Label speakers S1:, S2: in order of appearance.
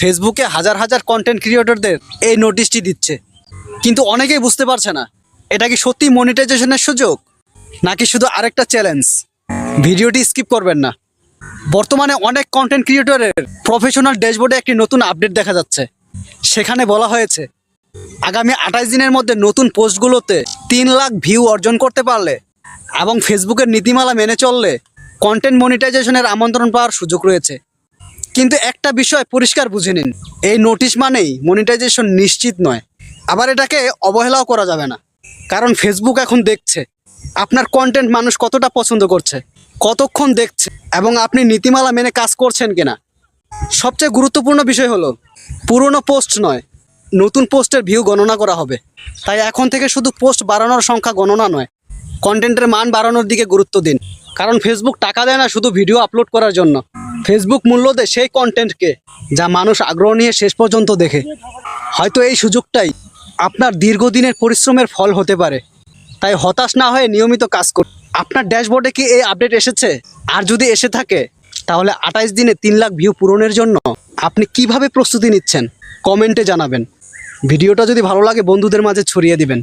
S1: ফেসবুকে হাজার হাজার কন্টেন্ট ক্রিয়েটরদের এই নোটিশটি দিচ্ছে, কিন্তু অনেকেই বুঝতে পারছে না এটা কি সত্যি মনিটাইজেশনের সুযোগ নাকি শুধু আরেকটা চ্যালেঞ্জ। ভিডিওটি স্কিপ করবেন না। বর্তমানে অনেক কন্টেন্ট ক্রিয়েটরের প্রফেশনাল ড্যাশবোর্ডে একটি নতুন আপডেট দেখা যাচ্ছে। সেখানে বলা হয়েছে আগামী 28 দিনের মধ্যে নতুন পোস্টগুলোতে 3 লাখ ভিউ অর্জন করতে পারলে এবং ফেসবুকের নীতিমালা মেনে চললে কন্টেন্ট মনিটাইজেশনের আমন্ত্রণ পাওয়ার সুযোগ রয়েছে। কিন্তু একটা বিষয় পরিষ্কার বুঝে নিন, এই নোটিশ মানেই মনিটাইজেশন নিশ্চিত নয়। আবার এটাকে অবহেলাও করা যাবে না, কারণ ফেসবুক এখন দেখছে আপনার কন্টেন্ট মানুষ কতটা পছন্দ করছে, কতক্ষণ দেখছে এবং আপনি নীতিমালা মেনে কাজ করছেন কিনা। সবচেয়ে গুরুত্বপূর্ণ বিষয় হলো পুরনো পোস্ট নয়, নতুন পোস্টের ভিউ গণনা করা হবে। তাই এখন থেকে শুধু পোস্ট বাড়ানোর সংখ্যা গণনা নয়, কন্টেন্টের মান বাড়ানোর দিকে গুরুত্ব দিন। কারণ ফেসবুক টাকা দেয় না শুধু ভিডিও আপলোড করার জন্য, ফেসবুক মূল্য দেয় সেই কন্টেন্টকে যা মানুষ আগ্রহ নিয়ে শেষ পর্যন্ত দেখে। হয়তো এই সুযোগটাই আপনার দীর্ঘদিনের পরিশ্রমের ফল হতে পারে। তাই হতাশ না হয়ে নিয়মিত কাজ করুন। আপনার ড্যাশবোর্ডে কি এই আপডেট এসেছে? আর যদি এসে থাকে তাহলে 28 দিনে 3 লাখ ভিউ পূরণের জন্য আপনি কিভাবে প্রস্তুতি নিচ্ছেন কমেন্টে জানাবেন। ভিডিওটা যদি ভালো লাগে বন্ধুদের মাঝে ছড়িয়ে দিবেন।